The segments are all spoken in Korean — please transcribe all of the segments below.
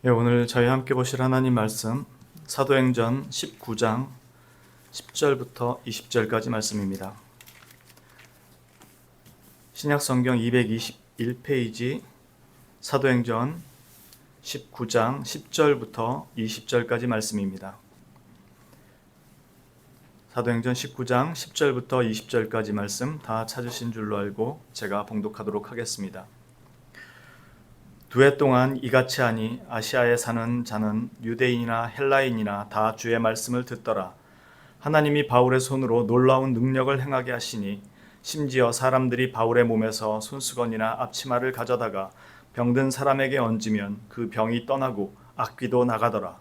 오늘 저희 함께 보실 하나님 말씀 사도행전 19장 10절부터 20절까지 말씀입니다. 신약성경 221페이지 사도행전 19장 10절부터 20절까지 말씀입니다. 사도행전 19장 10절부터 20절까지 말씀 다 찾으신 줄로 알고 제가 봉독하도록 하겠습니다. 두 해 동안 이같이 하니 아시아에 사는 자는 유대인이나 헬라인이나 다 주의 말씀을 듣더라. 하나님이 바울의 손으로 놀라운 능력을 행하게 하시니 심지어 사람들이 바울의 몸에서 손수건이나 앞치마를 가져다가 병든 사람에게 얹으면 그 병이 떠나고 악귀도 나가더라.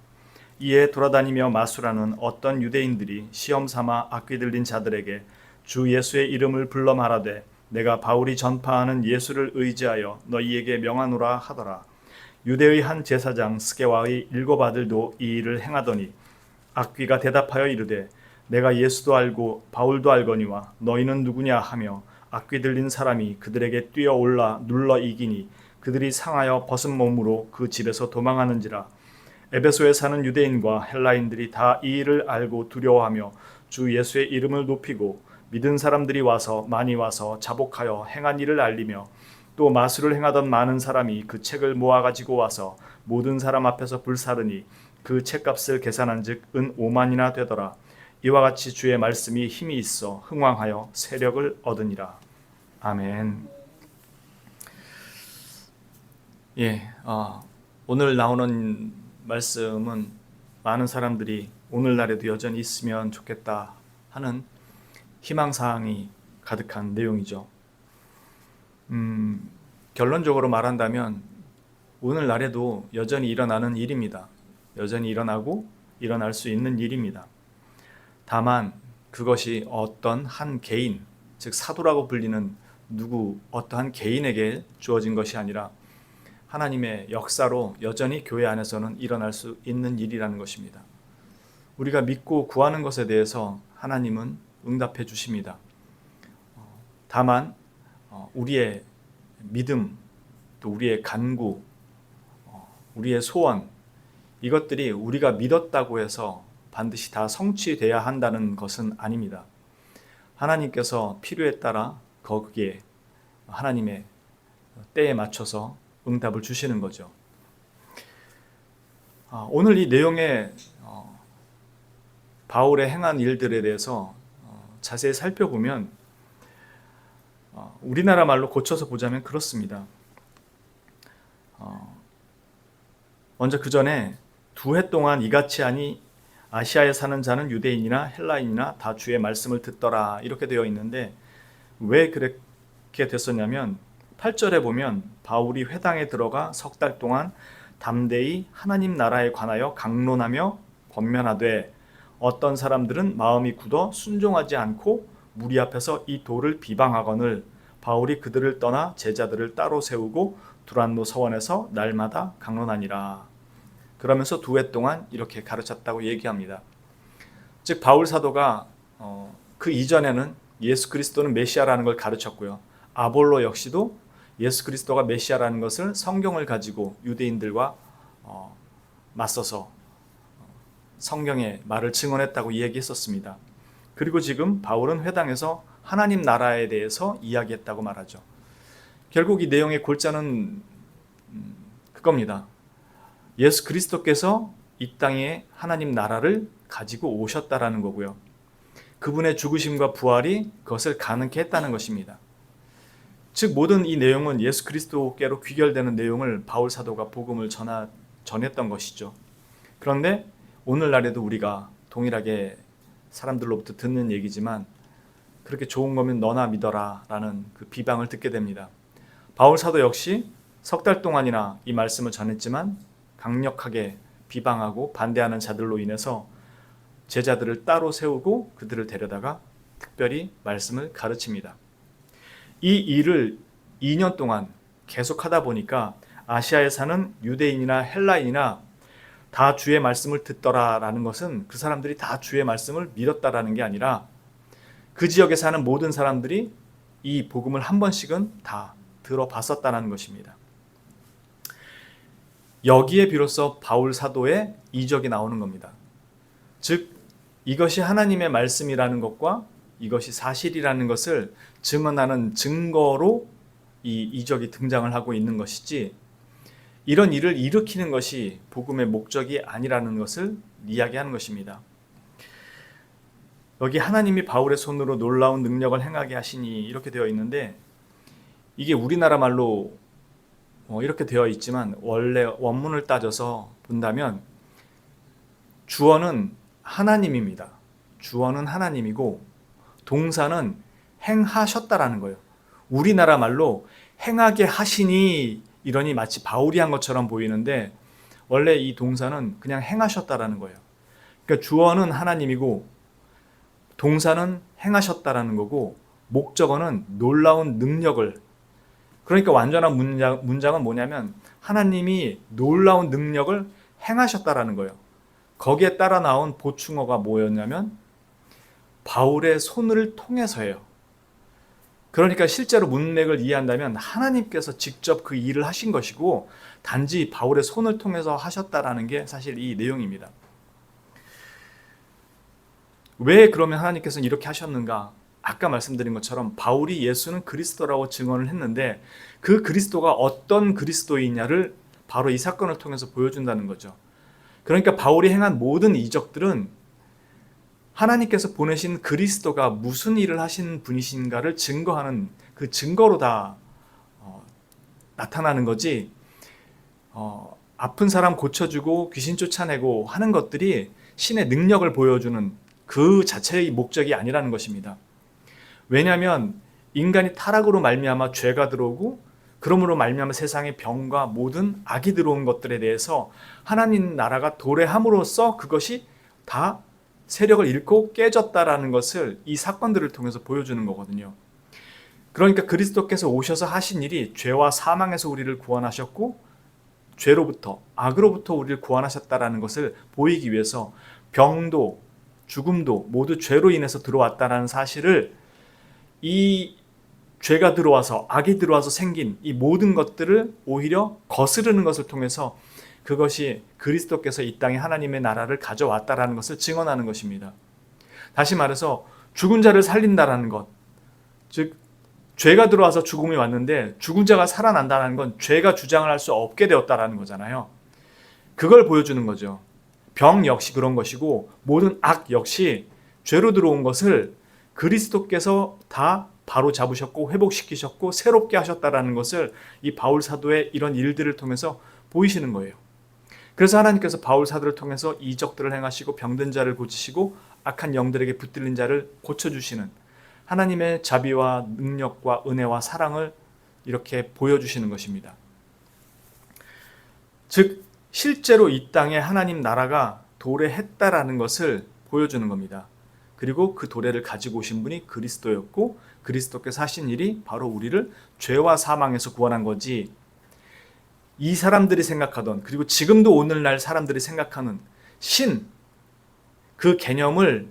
이에 돌아다니며 마술하는 어떤 유대인들이 시험 삼아 악귀 들린 자들에게 주 예수의 이름을 불러 말하되 내가 바울이 전파하는 예수를 의지하여 너희에게 명하노라 하더라. 유대의 한 제사장 스게와의 7 아들도 이 일을 행하더니 악귀가 대답하여 이르되 내가 예수도 알고 바울도 알거니와 너희는 누구냐 하며 악귀 들린 사람이 그들에게 뛰어올라 눌러 이기니 그들이 상하여 벗은 몸으로 그 집에서 도망하는지라. 에베소에 사는 유대인과 헬라인들이 다 이 일을 알고 두려워하며 주 예수의 이름을 높이고 믿은 사람들이 많이 와서 자복하여 행한 일을 알리며 또 마술을 행하던 많은 사람이 그 책을 모아가지고 와서 모든 사람 앞에서 불사르니 그 책값을 계산한즉 은 5만이나 되더라. 이와 같이 주의 말씀이 힘이 있어 흥왕하여 세력을 얻으니라. 아멘. 오늘 나오는 말씀은 많은 사람들이 오늘날에도 여전히 있으면 좋겠다 하는 희망사항이 가득한 내용이죠. 결론적으로 말한다면 오늘날에도 여전히 일어나는 일입니다. 여전히 일어나고 일어날 수 있는 일입니다. 다만 그것이 어떤 한 개인, 즉 사도라고 불리는 어떠한 개인에게 주어진 것이 아니라 하나님의 역사로 여전히 교회 안에서는 일어날 수 있는 일이라는 것입니다. 우리가 믿고 구하는 것에 대해서 하나님은 응답해 주십니다. 다만 우리의 믿음, 또 우리의 간구, 우리의 소원, 이것들이 우리가 믿었다고 해서 반드시 다 성취돼야 한다는 것은 아닙니다. 하나님께서 필요에 따라 거기에 하나님의 때에 맞춰서 응답을 주시는 거죠. 오늘 이 내용에 바울의 행한 일들에 대해서 자세히 살펴보면 우리나라 말로 고쳐서 보자면 그렇습니다. 먼저 그 전에 두 해 동안 이같이 하니 아시아에 사는 자는 유대인이나 헬라인이나 다 주의 말씀을 듣더라 이렇게 되어 있는데 왜 그렇게 됐었냐면 8절에 보면 바울이 회당에 들어가 3달 동안 담대히 하나님 나라에 관하여 강론하며 권면하되 어떤 사람들은 마음이 굳어 순종하지 않고 무리 앞에서 이 도를 비방하거늘 바울이 그들을 떠나 제자들을 따로 세우고 두란노 서원에서 날마다 강론하니라. 그러면서 두 해 동안 이렇게 가르쳤다고 얘기합니다. 즉 바울 사도가 그 이전에는 예수 그리스도는 메시아라는 걸 가르쳤고요. 아볼로 역시도 예수 그리스도가 메시아라는 것을 성경을 가지고 유대인들과 맞서서 성경의 말을 증언했다고 이야기했었습니다. 그리고 지금 바울은 회당에서 하나님 나라에 대해서 이야기했다고 말하죠. 결국 이 내용의 골자는 그겁니다. 예수 그리스도께서 이 땅에 하나님 나라를 가지고 오셨다라는 거고요. 그분의 죽으심과 부활이 그것을 가능케 했다는 것입니다. 즉 모든 이 내용은 예수 그리스도께로 귀결되는 내용을 바울 사도가 복음을 전했던 것이죠. 그런데 오늘날에도 우리가 동일하게 사람들로부터 듣는 얘기지만 그렇게 좋은 거면 너나 믿어라 라는 그 비방을 듣게 됩니다. 바울 사도 역시 3달 동안이나 이 말씀을 전했지만 강력하게 비방하고 반대하는 자들로 인해서 제자들을 따로 세우고 그들을 데려다가 특별히 말씀을 가르칩니다. 이 일을 2년 동안 계속하다 보니까 아시아에 사는 유대인이나 헬라인이나 다 주의 말씀을 듣더라라는 것은 그 사람들이 다 주의 말씀을 믿었다라는 게 아니라 그 지역에 사는 모든 사람들이 이 복음을 한 번씩은 다 들어봤었다는 것입니다. 여기에 비로소 바울 사도의 이적이 나오는 겁니다. 즉 이것이 하나님의 말씀이라는 것과 이것이 사실이라는 것을 증언하는 증거로 이 이적이 등장을 하고 있는 것이지, 이런 일을 일으키는 것이 복음의 목적이 아니라는 것을 이야기하는 것입니다. 여기 하나님이 바울의 손으로 놀라운 능력을 행하게 하시니 이렇게 되어 있는데, 이게 우리나라 말로 이렇게 되어 있지만 원래 원문을 따져서 본다면 주어는 하나님입니다. 주어는 하나님이고 동사는 행하셨다라는 거예요. 우리나라 말로 행하게 하시니 이러니 마치 바울이 한 것처럼 보이는데, 원래 이 동사는 그냥 행하셨다라는 거예요. 그러니까 주어는 하나님이고 동사는 행하셨다라는 거고 목적어는 놀라운 능력을, 그러니까 완전한 문장은 뭐냐면 하나님이 놀라운 능력을 행하셨다라는 거예요. 거기에 따라 나온 보충어가 뭐였냐면 바울의 손을 통해서예요. 그러니까 실제로 문맥을 이해한다면 하나님께서 직접 그 일을 하신 것이고 단지 바울의 손을 통해서 하셨다라는 게 사실 이 내용입니다. 왜 그러면 하나님께서는 이렇게 하셨는가? 아까 말씀드린 것처럼 바울이 예수는 그리스도라고 증언을 했는데 그 그리스도가 어떤 그리스도이냐를 바로 이 사건을 통해서 보여준다는 거죠. 그러니까 바울이 행한 모든 이적들은 하나님께서 보내신 그리스도가 무슨 일을 하신 분이신가를 증거하는 그 증거로 다 나타나는 거지, 아픈 사람 고쳐주고 귀신 쫓아내고 하는 것들이 신의 능력을 보여주는 그 자체의 목적이 아니라는 것입니다. 왜냐하면 인간이 타락으로 말미암아 죄가 들어오고 그러므로 말미암아 세상에 병과 모든 악이 들어온 것들에 대해서 하나님 나라가 도래함으로써 그것이 다 세력을 잃고 깨졌다라는 것을 이 사건들을 통해서 보여주는 거거든요. 그러니까 그리스도께서 오셔서 하신 일이 죄와 사망에서 우리를 구원하셨고 죄로부터 악으로부터 우리를 구원하셨다라는 것을 보이기 위해서 병도 죽음도 모두 죄로 인해서 들어왔다라는 사실을, 이 죄가 들어와서 악이 들어와서 생긴 이 모든 것들을 오히려 거스르는 것을 통해서 그것이 그리스도께서 이 땅에 하나님의 나라를 가져왔다라는 것을 증언하는 것입니다. 다시 말해서 죽은 자를 살린다라는 것, 즉 죄가 들어와서 죽음이 왔는데 죽은 자가 살아난다는 건 죄가 주장을 할 수 없게 되었다라는 거잖아요. 그걸 보여주는 거죠. 병 역시 그런 것이고 모든 악 역시 죄로 들어온 것을 그리스도께서 다 바로 잡으셨고 회복시키셨고 새롭게 하셨다라는 것을 이 바울 사도의 이런 일들을 통해서 보이시는 거예요. 그래서 하나님께서 바울 사도를 통해서 이적들을 행하시고 병든 자를 고치시고 악한 영들에게 붙들린 자를 고쳐주시는 하나님의 자비와 능력과 은혜와 사랑을 이렇게 보여주시는 것입니다. 즉 실제로 이 땅에 하나님 나라가 도래했다라는 것을 보여주는 겁니다. 그리고 그 도래를 가지고 오신 분이 그리스도였고 그리스도께서 하신 일이 바로 우리를 죄와 사망에서 구원한 거지, 이 사람들이 생각하던, 그리고 지금도 오늘날 사람들이 생각하는 신, 그 개념을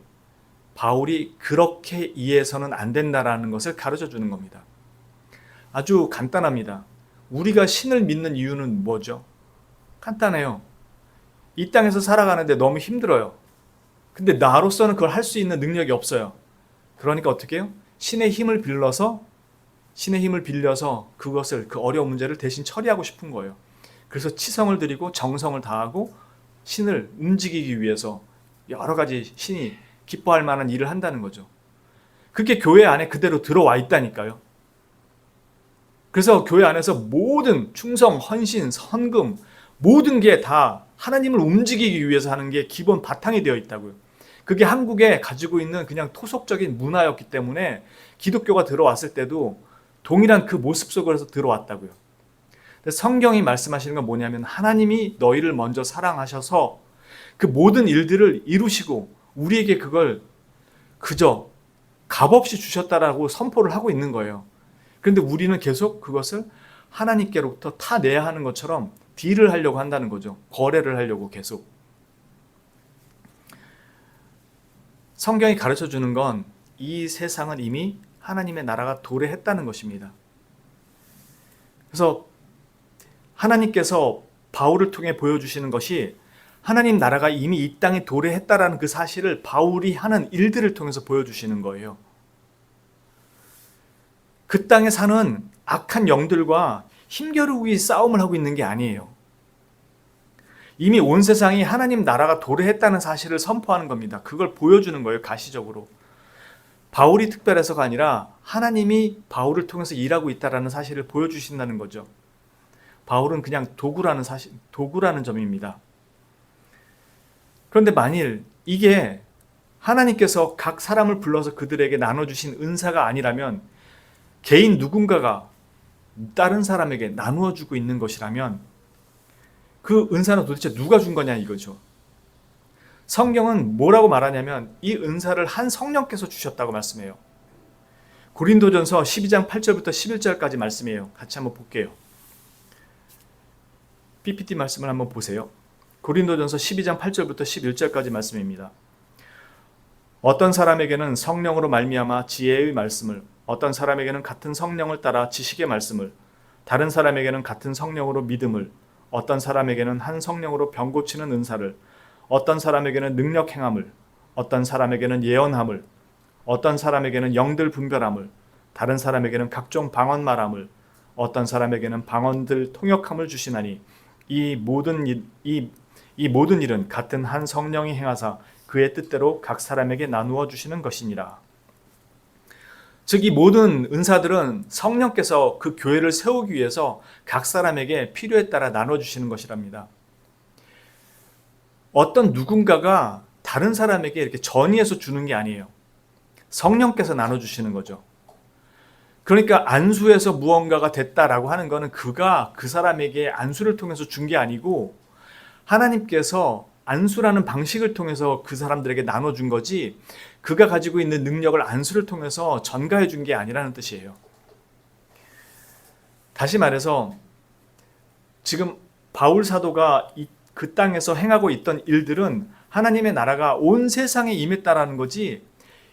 바울이 그렇게 이해해서는 안 된다라는 것을 가르쳐 주는 겁니다. 아주 간단합니다. 우리가 신을 믿는 이유는 뭐죠? 간단해요. 이 땅에서 살아가는데 너무 힘들어요. 근데 나로서는 그걸 할 수 있는 능력이 없어요. 그러니까 어떻게 해요? 신의 힘을 빌려서 그것을, 그 어려운 문제를 대신 처리하고 싶은 거예요. 그래서 치성을 들이고 정성을 다하고 신을 움직이기 위해서 여러 가지 신이 기뻐할 만한 일을 한다는 거죠. 그게 교회 안에 그대로 들어와 있다니까요. 그래서 교회 안에서 모든 충성, 헌신, 헌금 모든 게 다 하나님을 움직이기 위해서 하는 게 기본 바탕이 되어 있다고요. 그게 한국에 가지고 있는 그냥 토속적인 문화였기 때문에 기독교가 들어왔을 때도 동일한 그 모습 속에서 들어왔다고요. 성경이 말씀하시는 건 뭐냐면 하나님이 너희를 먼저 사랑하셔서 그 모든 일들을 이루시고 우리에게 그걸 그저 값없이 주셨다라고 선포를 하고 있는 거예요. 그런데 우리는 계속 그것을 하나님께로부터 타내야 하는 것처럼 딜을 하려고 한다는 거죠. 거래를 하려고 계속. 성경이 가르쳐 주는 건 이 세상은 이미 하나님의 나라가 도래했다는 것입니다. 그래서 하나님께서 바울을 통해 보여주시는 것이 하나님 나라가 이미 이 땅에 도래했다라는 그 사실을 바울이 하는 일들을 통해서 보여주시는 거예요. 그 땅에 사는 악한 영들과 힘겨루기 싸움을 하고 있는 게 아니에요. 이미 온 세상이 하나님 나라가 도래했다는 사실을 선포하는 겁니다. 그걸 보여주는 거예요, 가시적으로. 바울이 특별해서가 아니라 하나님이 바울을 통해서 일하고 있다는 사실을 보여주신다는 거죠. 바울은 그냥 도구라는 점입니다. 그런데 만일 이게 하나님께서 각 사람을 불러서 그들에게 나눠주신 은사가 아니라면, 개인 누군가가 다른 사람에게 나누어 주고 있는 것이라면 그 은사는 도대체 누가 준 거냐 이거죠. 성경은 뭐라고 말하냐면 이 은사를 한 성령께서 주셨다고 말씀해요. 고린도전서 12장 8절부터 11절까지 말씀이에요. 같이 한번 볼게요. PPT 말씀을 한번 보세요. 고린도전서 12장 8절부터 11절까지 말씀입니다. 어떤 사람에게는 성령으로 말미암아 지혜의 말씀을, 어떤 사람에게는 같은 성령을 따라 지식의 말씀을, 다른 사람에게는 같은 성령으로 믿음을, 어떤 사람에게는 한 성령으로 병 고치는 은사를, 어떤 사람에게는 능력 행함을, 어떤 사람에게는 예언함을, 어떤 사람에게는 영들 분별함을, 다른 사람에게는 각종 방언 말함을, 어떤 사람에게는 방언들 통역함을 주시나니 이 모든 일은 같은 한 성령이 행하사 그의 뜻대로 각 사람에게 나누어 주시는 것이니라. 즉 이 모든 은사들은 성령께서 그 교회를 세우기 위해서 각 사람에게 필요에 따라 나눠주시는 것이랍니다. 어떤 누군가가 다른 사람에게 이렇게 전이해서 주는 게 아니에요. 성령께서 나눠주시는 거죠. 그러니까 안수에서 무언가가 됐다라고 하는 것은 그가 그 사람에게 안수를 통해서 준 게 아니고 하나님께서 안수라는 방식을 통해서 그 사람들에게 나눠준 거지, 그가 가지고 있는 능력을 안수를 통해서 전가해 준 게 아니라는 뜻이에요. 다시 말해서 지금 바울 사도가 그 땅에서 행하고 있던 일들은 하나님의 나라가 온 세상에 임했다라는 거지,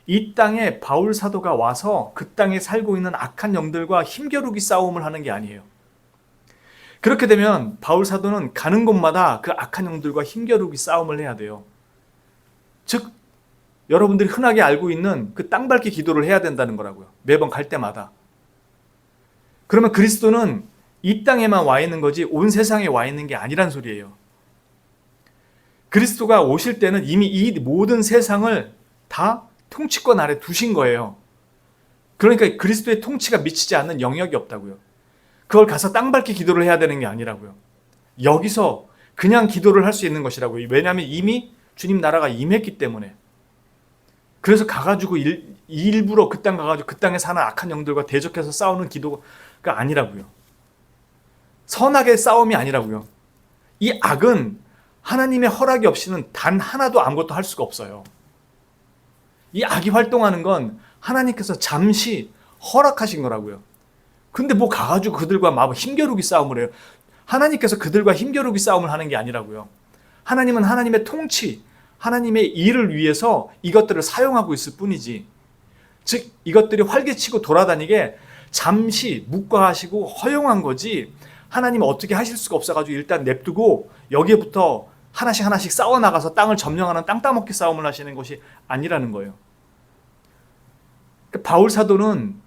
이 땅에 바울 사도가 와서 그 땅에 살고 있는 악한 영들과 힘겨루기 싸움을 하는 게 아니에요. 그렇게 되면 바울 사도는 가는 곳마다 그 악한 영들과 힘겨루기 싸움을 해야 돼요. 즉 여러분들이 흔하게 알고 있는 그 땅밟기 기도를 해야 된다는 거라고요. 매번 갈 때마다. 그러면 그리스도는 이 땅에만 와 있는 거지 온 세상에 와 있는 게 아니란 소리예요. 그리스도가 오실 때는 이미 이 모든 세상을 다 통치권 아래 두신 거예요. 그러니까 그리스도의 통치가 미치지 않는 영역이 없다고요. 그걸 가서 땅밟기 기도를 해야 되는 게 아니라고요. 여기서 그냥 기도를 할 수 있는 것이라고요. 왜냐하면 이미 주님 나라가 임했기 때문에. 그래서 가가지고 일부러 그 땅 가가지고 그 땅에 사는 악한 영들과 대적해서 싸우는 기도가 아니라고요. 선악의 싸움이 아니라고요. 이 악은 하나님의 허락이 없이는 단 하나도 아무것도 할 수가 없어요. 이 악이 활동하는 건 하나님께서 잠시 허락하신 거라고요. 근데 뭐 가가지고 그들과 막 힘겨루기 싸움을 해요. 하나님께서 그들과 힘겨루기 싸움을 하는 게 아니라고요. 하나님은 하나님의 통치, 하나님의 일을 위해서 이것들을 사용하고 있을 뿐이지. 즉 이것들이 활개치고 돌아다니게 잠시 묵과하시고 허용한 거지, 하나님은 어떻게 하실 수가 없어가지고 일단 냅두고 여기에부터 하나씩 싸워나가서 땅을 점령하는 땅 따먹기 싸움을 하시는 것이 아니라는 거예요. 바울 사도는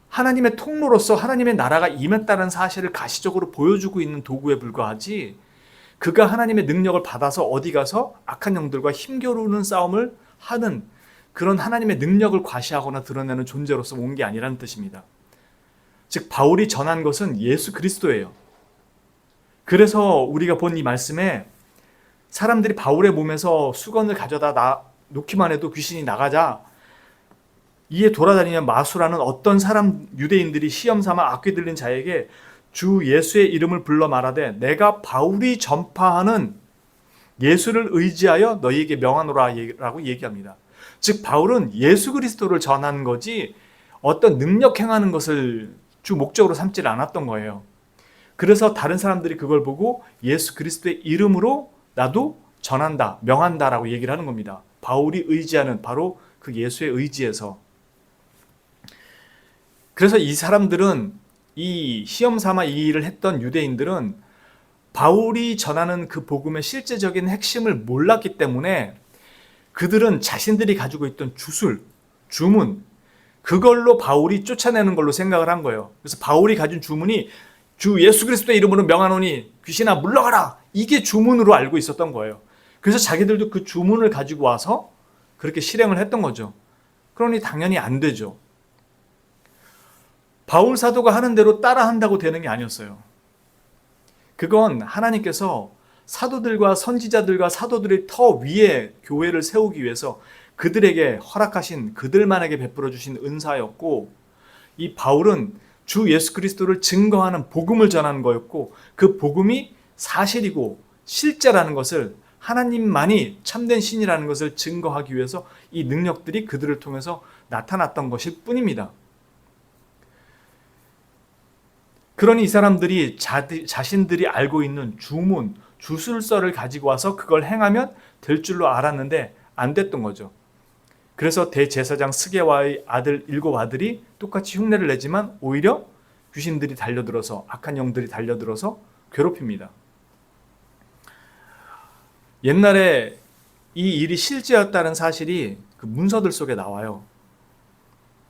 하나님의 통로로서 하나님의 나라가 임했다는 사실을 가시적으로 보여주고 있는 도구에 불과하지, 그가 하나님의 능력을 받아서 어디 가서 악한 영들과 힘겨루는 싸움을 하는 그런 하나님의 능력을 과시하거나 드러내는 존재로서 온 게 아니라는 뜻입니다. 즉 바울이 전한 것은 예수 그리스도예요. 그래서 우리가 본 이 말씀에 사람들이 바울의 몸에서 수건을 가져다 놓기만 해도 귀신이 나가자 이에 돌아다니는 마수라는 어떤 사람 유대인들이 시험 삼아 악귀 들린 자에게 주 예수의 이름을 불러 말하되 내가 바울이 전파하는 예수를 의지하여 너희에게 명하노라 라고 얘기합니다. 즉 바울은 예수 그리스도를 전하는 거지 어떤 능력 행하는 것을 주 목적으로 삼지 않았던 거예요. 그래서 다른 사람들이 그걸 보고 예수 그리스도의 이름으로 나도 전한다, 명한다 라고 얘기를 하는 겁니다. 바울이 의지하는 바로 그 예수의 의지에서. 그래서 이 사람들은 이 시험 삼아 이 일을 했던 유대인들은 바울이 전하는 그 복음의 실제적인 핵심을 몰랐기 때문에 그들은 자신들이 가지고 있던 주술, 주문, 그걸로 바울이 쫓아내는 걸로 생각을 한 거예요. 그래서 바울이 가진 주문이 주 예수 그리스도의 이름으로 명하노니 귀신아 물러가라, 이게 주문으로 알고 있었던 거예요. 그래서 자기들도 그 주문을 가지고 와서 그렇게 실행을 했던 거죠. 그러니 당연히 안 되죠. 바울 사도가 하는 대로 따라한다고 되는 게 아니었어요. 그건 하나님께서 사도들과 선지자들과 사도들이 더 위에 교회를 세우기 위해서 그들에게 허락하신, 그들만에게 베풀어 주신 은사였고, 이 바울은 주 예수 그리스도를 증거하는 복음을 전하는 거였고, 그 복음이 사실이고 실제라는 것을, 하나님만이 참된 신이라는 것을 증거하기 위해서 이 능력들이 그들을 통해서 나타났던 것일 뿐입니다. 그러니 이 사람들이 자신들이 알고 있는 주문, 주술서를 가지고 와서 그걸 행하면 될 줄로 알았는데 안 됐던 거죠. 그래서 대제사장 스게와의 아들 7아들이 똑같이 흉내를 내지만 오히려 귀신들이 달려들어서, 악한 영들이 달려들어서 괴롭힙니다. 옛날에 이 일이 실제였다는 사실이 그 문서들 속에 나와요.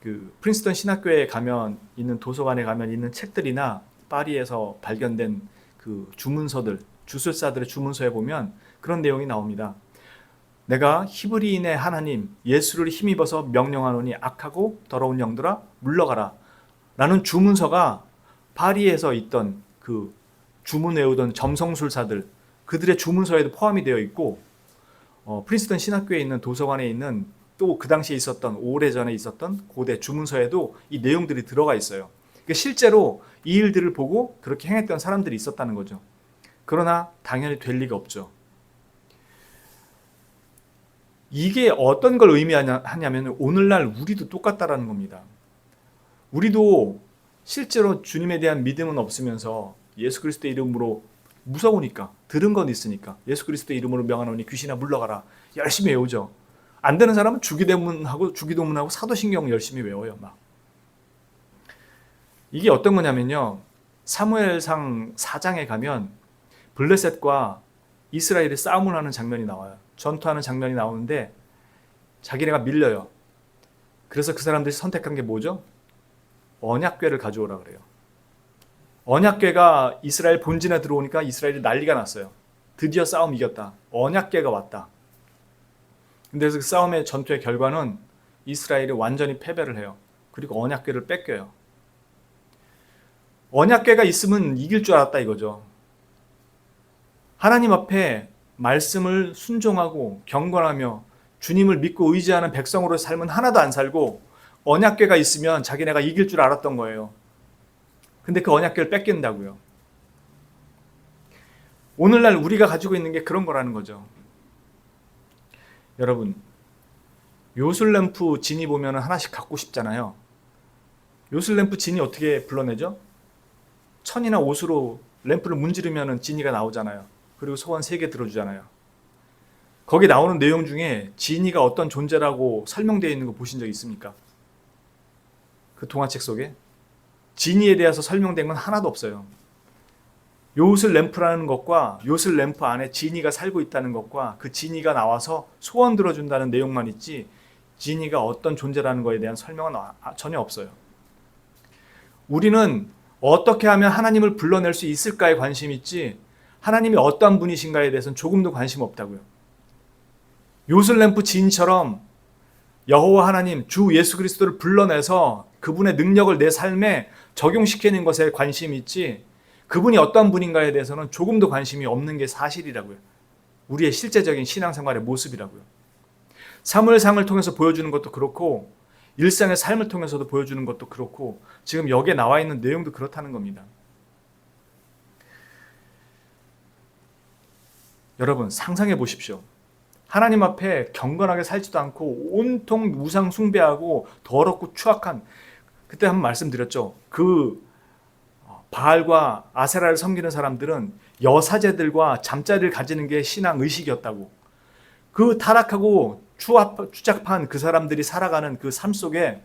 그 프린스턴 신학교에 가면 있는, 도서관에 가면 있는 책들이나 파리에서 발견된 그 주문서들, 주술사들의 주문서에 보면 그런 내용이 나옵니다. 내가 히브리인의 하나님 예수를 힘입어서 명령하노니 악하고 더러운 영들아 물러가라 라는 주문서가 파리에서 있던 그 주문 외우던 점성술사들, 그들의 주문서에도 포함이 되어 있고, 프린스턴 신학교에 있는 도서관에 있는 또 그 당시에 있었던, 오래전에 있었던 고대 주문서에도 이 내용들이 들어가 있어요. 그러니까 실제로 이 일들을 보고 그렇게 행했던 사람들이 있었다는 거죠. 그러나 당연히 될 리가 없죠. 이게 어떤 걸 의미하냐면 오늘날 우리도 똑같다라는 겁니다. 우리도 실제로 주님에 대한 믿음은 없으면서 예수 그리스도의 이름으로, 무서우니까, 들은 건 있으니까 예수 그리스도의 이름으로 명하노니 귀신아 물러가라 열심히 외우죠. 안 되는 사람은 주기도문하고 사도신경 열심히 외워요. 막. 이게 어떤 거냐면요, 사무엘상 4장에 가면 블레셋과 이스라엘이 싸움을 하는 장면이 나와요. 전투하는 장면이 나오는데 자기네가 밀려요. 그래서 그 사람들이 선택한 게 뭐죠? 언약궤를 가져오라 그래요. 언약궤가 이스라엘 본진에 들어오니까 이스라엘이 난리가 났어요. 드디어 싸움 이겼다. 언약궤가 왔다. 근데 그 싸움의 전투의 결과는 이스라엘이 완전히 패배를 해요. 그리고 언약궤를 뺏겨요. 언약궤가 있으면 이길 줄 알았다 이거죠. 하나님 앞에 말씀을 순종하고 경건하며 주님을 믿고 의지하는 백성으로 삶은 하나도 안 살고 언약궤가 있으면 자기네가 이길 줄 알았던 거예요. 근데 그 언약궤를 뺏긴다고요. 오늘날 우리가 가지고 있는 게 그런 거라는 거죠. 여러분, 요술램프 진이 보면 하나씩 갖고 싶잖아요. 요술램프 진이 어떻게 불러내죠? 천이나 옷으로 램프를 문지르면 진이가 나오잖아요. 그리고 소원 3개 들어주잖아요. 거기 나오는 내용 중에 지니가 어떤 존재라고 설명되어 있는 거 보신 적 있습니까? 그 동화책 속에 지니에 대해서 설명된 건 하나도 없어요. 요술 램프라는 것과 요술 램프 안에 지니가 살고 있다는 것과 그 지니가 나와서 소원 들어준다는 내용만 있지, 지니가 어떤 존재라는 것에 대한 설명은 전혀 없어요. 우리는 어떻게 하면 하나님을 불러낼 수 있을까에 관심이 있지, 하나님이 어떤 분이신가에 대해서는 조금도 관심 없다고요. 요술램프 지인처럼 여호와 하나님, 주 예수 그리스도를 불러내서 그분의 능력을 내 삶에 적용시키는 것에 관심이 있지, 그분이 어떤 분인가에 대해서는 조금도 관심이 없는 게 사실이라고요. 우리의 실제적인 신앙생활의 모습이라고요. 사무엘상을 통해서 보여주는 것도 그렇고 일상의 삶을 통해서도 보여주는 것도 그렇고 지금 여기에 나와 있는 내용도 그렇다는 겁니다. 여러분, 상상해 보십시오. 하나님 앞에 경건하게 살지도 않고 온통 우상 숭배하고 더럽고 추악한, 그때 한번 말씀드렸죠. 그 바알과 아세라를 섬기는 사람들은 여사제들과 잠자리를 가지는 게 신앙 의식이었다고. 그 타락하고 추잡한 그 사람들이 살아가는 그 삶 속에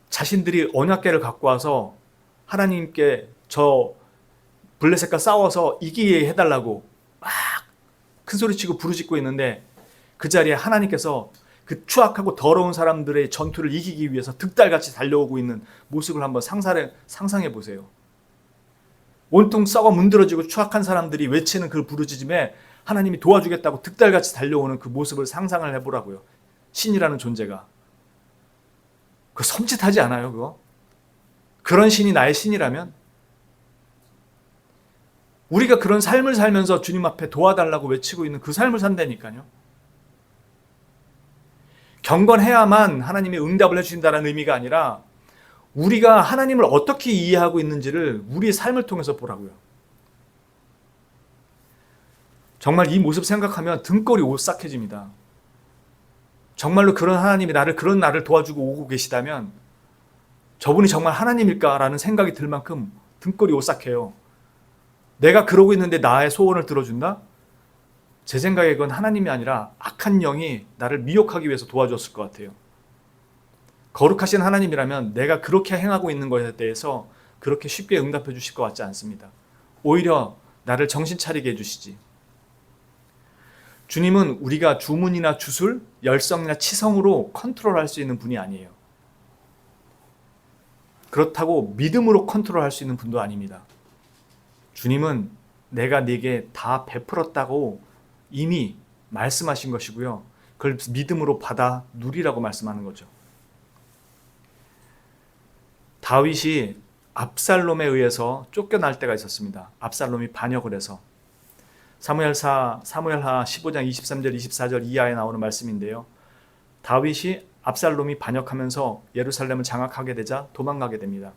자신들이 언약궤를 갖고 와서 하나님께 저 블레셋과 싸워서 이기게 해달라고 막 큰소리치고 부르짖고 있는데 그 자리에 하나님께서 그 추악하고 더러운 사람들의 전투를 이기기 위해서 득달같이 달려오고 있는 모습을 한번 상상해 보세요. 온통 썩어 문드러지고 추악한 사람들이 외치는 그 부르짖음에 하나님이 도와주겠다고 득달같이 달려오는 그 모습을 상상을 해보라고요. 신이라는 존재가. 그거 섬찟하지 않아요, 그거? 그런 신이 나의 신이라면? 우리가 그런 삶을 살면서 주님 앞에 도와달라고 외치고 있는 그 삶을 산다니까요. 경건해야만 하나님이 응답을 해주신다는 의미가 아니라 우리가 하나님을 어떻게 이해하고 있는지를 우리의 삶을 통해서 보라고요. 정말 이 모습 생각하면 등골이 오싹해집니다. 정말로 그런 나를 도와주고 오고 계시다면 저분이 정말 하나님일까라는 생각이 들 만큼 등골이 오싹해요. 내가 그러고 있는데 나의 소원을 들어준다? 제 생각에 그건 하나님이 아니라 악한 영이 나를 미혹하기 위해서 도와줬을 것 같아요. 거룩하신 하나님이라면 내가 그렇게 행하고 있는 것에 대해서 그렇게 쉽게 응답해 주실 것 같지 않습니다. 오히려 나를 정신 차리게 해주시지. 주님은 우리가 주문이나 주술, 열성이나 치성으로 컨트롤할 수 있는 분이 아니에요. 그렇다고 믿음으로 컨트롤할 수 있는 분도 아닙니다. 주님은 내가 네게 다 베풀었다고 이미 말씀하신 것이고요. 그걸 믿음으로 받아 누리라고 말씀하는 거죠. 다윗이 압살롬에 의해서 쫓겨날 때가 있었습니다. 압살롬이 반역을 해서. 사무엘하 15장 23절 24절 이하에 나오는 말씀인데요. 다윗이 압살롬이 반역하면서 예루살렘을 장악하게 되자 도망가게 됩니다.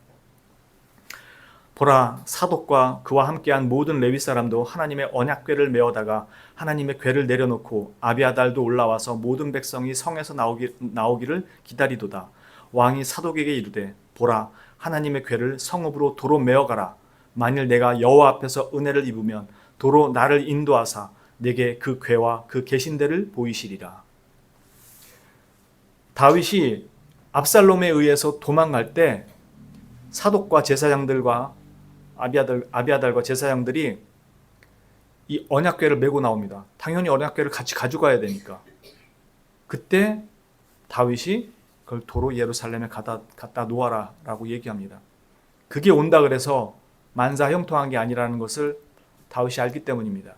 보라, 사독과 그와 함께한 모든 레위 사람도 하나님의 언약궤를 메어다가 하나님의 궤를 내려놓고 아비아달도 올라와서 모든 백성이 성에서 나오기를 기다리도다. 왕이 사독에게 이르되 보라, 하나님의 궤를 성읍으로 도로 메어가라. 만일 내가 여호와 앞에서 은혜를 입으면 도로 나를 인도하사 내게 그 궤와 그 계신대를 보이시리라. 다윗이 압살롬에 의해서 도망갈 때 사독과 제사장들과 아비아달과 제사장들이 이 언약궤를 메고 나옵니다. 당연히 언약궤를 같이 가져가야 되니까. 그때 다윗이 그걸 도로 예루살렘에 갖다 놓아라 라고 얘기합니다. 그게 온다 그래서 만사형통한 게 아니라는 것을 다윗이 알기 때문입니다.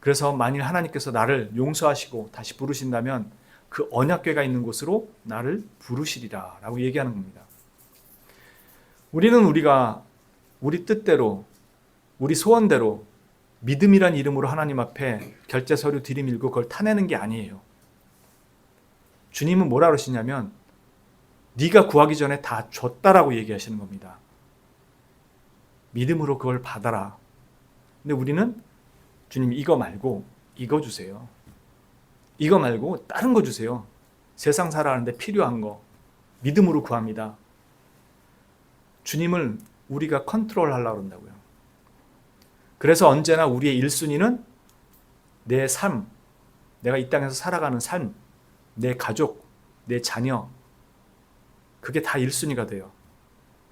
그래서 만일 하나님께서 나를 용서하시고 다시 부르신다면 그 언약궤가 있는 곳으로 나를 부르시리라 라고 얘기하는 겁니다. 우리는 우리 뜻대로, 우리 소원대로 믿음이란 이름으로 하나님 앞에 결제 서류 들이밀고 그걸 타내는 게 아니에요. 주님은 뭐라 그러시냐면 네가 구하기 전에 다 줬다라고 얘기하시는 겁니다. 믿음으로 그걸 받아라. 근데 우리는 주님 이거 말고 이거 주세요. 이거 말고 다른 거 주세요. 세상 살아가는데 필요한 거 믿음으로 구합니다. 주님을 우리가 컨트롤하려고 그런다고요. 그래서 언제나 우리의 1순위는 내 삶, 내가 이 땅에서 살아가는 삶, 내 가족, 내 자녀, 그게 다 1순위가 돼요.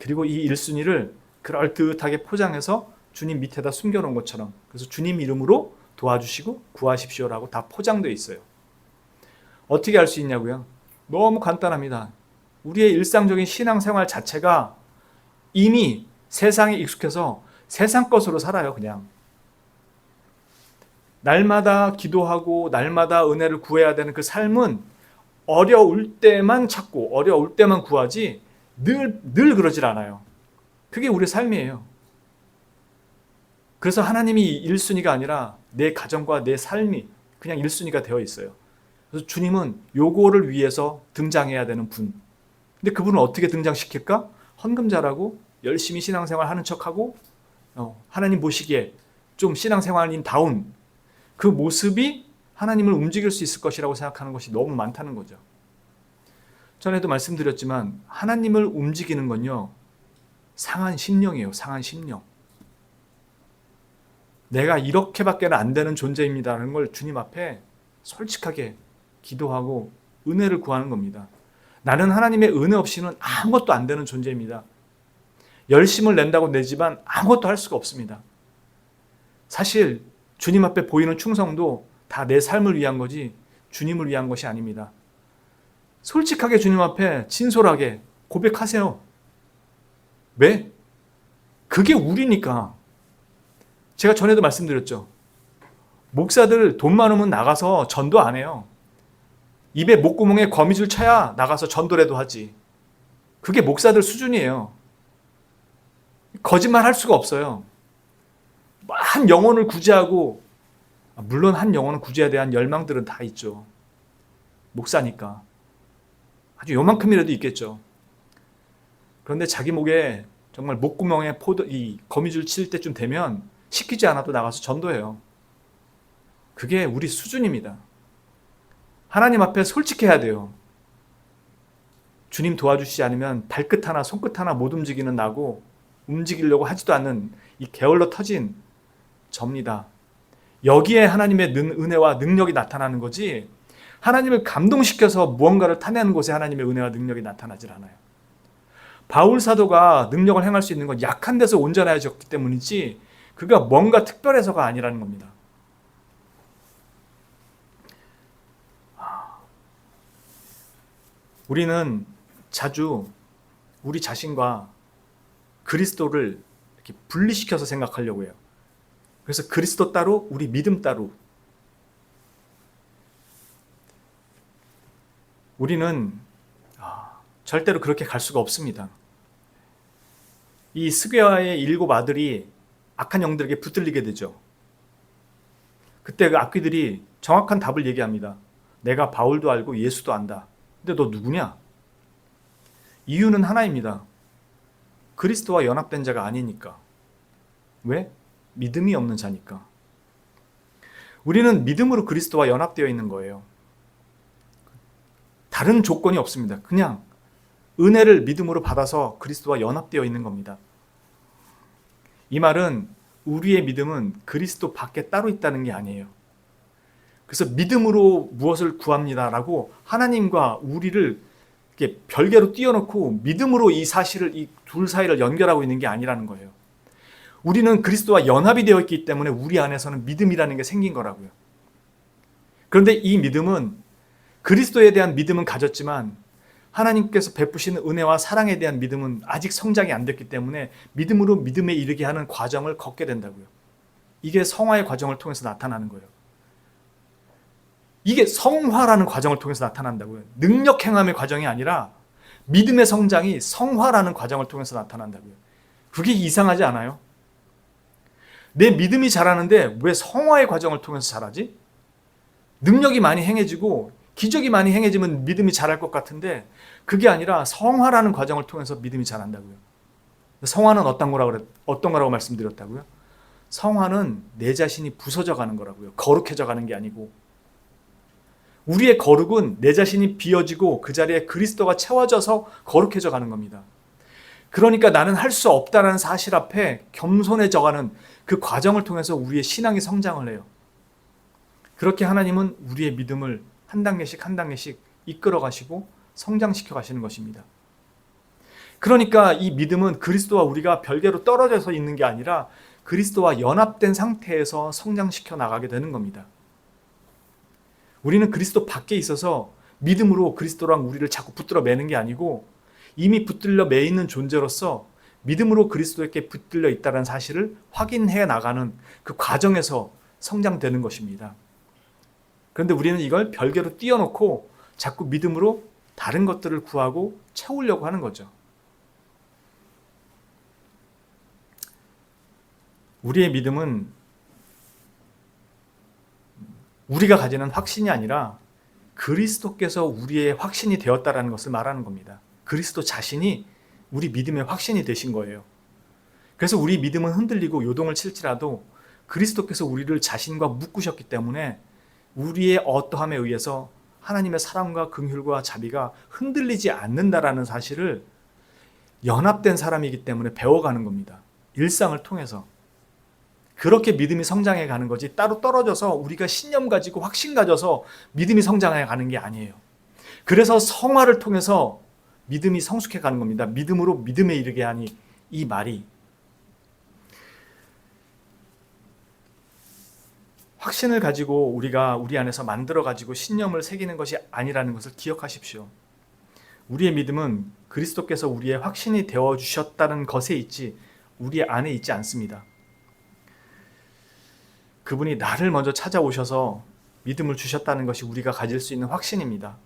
그리고 이 1순위를 그럴듯하게 포장해서 주님 밑에다 숨겨놓은 것처럼, 그래서 주님 이름으로 도와주시고 구하십시오라고 다 포장되어 있어요. 어떻게 할 수 있냐고요? 너무 간단합니다. 우리의 일상적인 신앙생활 자체가 이미 세상에 익숙해서 세상 것으로 살아요. 그냥 날마다 기도하고 날마다 은혜를 구해야 되는 그 삶은 어려울 때만 찾고 어려울 때만 구하지 늘 그러질 않아요. 그게 우리의 삶이에요. 그래서 하나님이 1순위가 아니라 내 가정과 내 삶이 그냥 1순위가 되어 있어요. 그래서 주님은 요거를 위해서 등장해야 되는 분. 근데 그분을 어떻게 등장시킬까? 헌금 잘하고 열심히 신앙생활 하는 척하고 하나님 보시기에 좀 신앙생활인 다운 그 모습이 하나님을 움직일 수 있을 것이라고 생각하는 것이 너무 많다는 거죠. 전에도 말씀드렸지만 하나님을 움직이는 건요, 상한 심령이에요. 상한 심령. 내가 이렇게밖에 안 되는 존재입니다라는 걸 주님 앞에 솔직하게 기도하고 은혜를 구하는 겁니다. 나는 하나님의 은혜 없이는 아무것도 안 되는 존재입니다. 열심을 낸다고 내지만 아무것도 할 수가 없습니다. 사실 주님 앞에 보이는 충성도 다 내 삶을 위한 거지 주님을 위한 것이 아닙니다. 솔직하게 주님 앞에 진솔하게 고백하세요. 왜? 그게 우리니까. 제가 전에도 말씀드렸죠. 목사들 돈 많으면 나가서 전도 안 해요. 입에 목구멍에 거미줄 쳐야 나가서 전도라도 하지. 그게 목사들 수준이에요. 거짓말 할 수가 없어요. 한 영혼을 구제하고, 물론 한 영혼을 구제에 대한 열망들은 다 있죠. 목사니까. 아주 요만큼이라도 있겠죠. 그런데 자기 목에 정말 목구멍에 이 거미줄 칠 때쯤 되면 시키지 않아도 나가서 전도해요. 그게 우리 수준입니다. 하나님 앞에 솔직해야 돼요. 주님 도와주시지 않으면 발끝 하나 손끝 하나 못 움직이는 나고 움직이려고 하지도 않는 이 게을러 터진 접니다. 여기에 하나님의 은혜와 능력이 나타나는 거지, 하나님을 감동시켜서 무언가를 타내는 곳에 하나님의 은혜와 능력이 나타나질 않아요. 바울 사도가 능력을 행할 수 있는 건 약한 데서 온전해졌기 때문이지 그가 뭔가 특별해서가 아니라는 겁니다. 우리는 자주 우리 자신과 그리스도를 이렇게 분리시켜서 생각하려고 해요. 그래서 그리스도 따로, 우리 믿음 따로. 우리는 절대로 그렇게 갈 수가 없습니다. 이 스게와의 7 아들이 악한 영들에게 붙들리게 되죠. 그때 그 악귀들이 정확한 답을 얘기합니다. 내가 바울도 알고 예수도 안다. 근데 너 누구냐? 이유는 하나입니다. 그리스도와 연합된 자가 아니니까. 왜? 믿음이 없는 자니까. 우리는 믿음으로 그리스도와 연합되어 있는 거예요. 다른 조건이 없습니다. 그냥 은혜를 믿음으로 받아서 그리스도와 연합되어 있는 겁니다. 이 말은 우리의 믿음은 그리스도 밖에 따로 있다는 게 아니에요. 그래서 믿음으로 무엇을 구합니다라고 하나님과 우리를 이렇게 별개로 띄워놓고 믿음으로 이 사실을, 이 둘 사이를 연결하고 있는 게 아니라는 거예요. 우리는 그리스도와 연합이 되어 있기 때문에 우리 안에서는 믿음이라는 게 생긴 거라고요. 그런데 이 믿음은, 그리스도에 대한 믿음은 가졌지만 하나님께서 베푸시는 은혜와 사랑에 대한 믿음은 아직 성장이 안 됐기 때문에 믿음으로 믿음에 이르게 하는 과정을 걷게 된다고요. 이게 성화의 과정을 통해서 나타나는 거예요. 이게 성화라는 과정을 통해서 나타난다고요. 능력 행함의 과정이 아니라 믿음의 성장이 성화라는 과정을 통해서 나타난다고요. 그게 이상하지 않아요? 내 믿음이 자라는데 왜 성화의 과정을 통해서 자라지? 능력이 많이 행해지고 기적이 많이 행해지면 믿음이 자랄 것 같은데 그게 아니라 성화라는 과정을 통해서 믿음이 자란다고요. 성화는 어떤 거라고 말씀드렸다고요? 성화는 내 자신이 부서져 가는 거라고요. 거룩해져 가는 게 아니고. 우리의 거룩은 내 자신이 비어지고 그 자리에 그리스도가 채워져서 거룩해져 가는 겁니다. 그러니까 나는 할 수 없다는 사실 앞에 겸손해져 가는 그 과정을 통해서 우리의 신앙이 성장을 해요. 그렇게 하나님은 우리의 믿음을 한 단계씩 한 단계씩 이끌어 가시고 성장시켜 가시는 것입니다. 그러니까 이 믿음은 그리스도와 우리가 별개로 떨어져서 있는 게 아니라 그리스도와 연합된 상태에서 성장시켜 나가게 되는 겁니다. 우리는 그리스도 밖에 있어서 믿음으로 그리스도랑 우리를 자꾸 붙들어 매는 게 아니고 이미 붙들려 매 있는 존재로서 믿음으로 그리스도에게 붙들려 있다는 사실을 확인해 나가는 그 과정에서 성장되는 것입니다. 그런데 우리는 이걸 별개로 띄워놓고 자꾸 믿음으로 다른 것들을 구하고 채우려고 하는 거죠. 우리의 믿음은 우리가 가지는 확신이 아니라 그리스도께서 우리의 확신이 되었다는 것을 말하는 겁니다. 그리스도 자신이 우리 믿음의 확신이 되신 거예요. 그래서 우리 믿음은 흔들리고 요동을 칠지라도 그리스도께서 우리를 자신과 묶으셨기 때문에 우리의 어떠함에 의해서 하나님의 사랑과 긍휼과 자비가 흔들리지 않는다라는 사실을 연합된 사람이기 때문에 배워가는 겁니다. 일상을 통해서. 그렇게 믿음이 성장해 가는 거지 따로 떨어져서 우리가 신념 가지고 확신 가져서 믿음이 성장해 가는 게 아니에요. 그래서 성화를 통해서 믿음이 성숙해 가는 겁니다. 믿음으로 믿음에 이르게 하니 이 말이 확신을 가지고 우리가 우리 안에서 만들어 가지고 신념을 새기는 것이 아니라는 것을 기억하십시오. 우리의 믿음은 그리스도께서 우리의 확신이 되어 주셨다는 것에 있지 우리 안에 있지 않습니다. 그분이 나를 먼저 찾아오셔서 믿음을 주셨다는 것이 우리가 가질 수 있는 확신입니다.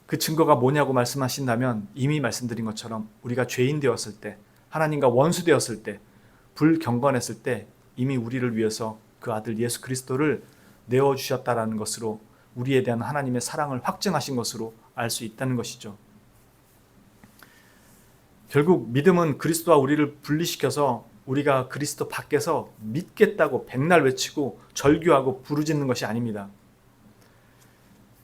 그 증거가 뭐냐고 말씀하신다면 이미 말씀드린 것처럼 우리가 죄인 되었을 때, 하나님과 원수 되었을 때, 불경건했을 때 이미 우리를 위해서 그 아들 예수 그리스도를 내어주셨다라는 것으로 우리에 대한 하나님의 사랑을 확증하신 것으로 알 수 있다는 것이죠. 결국 믿음은 그리스도와 우리를 분리시켜서 우리가 그리스도 밖에서 믿겠다고 백날 외치고 절규하고 부르짖는 것이 아닙니다.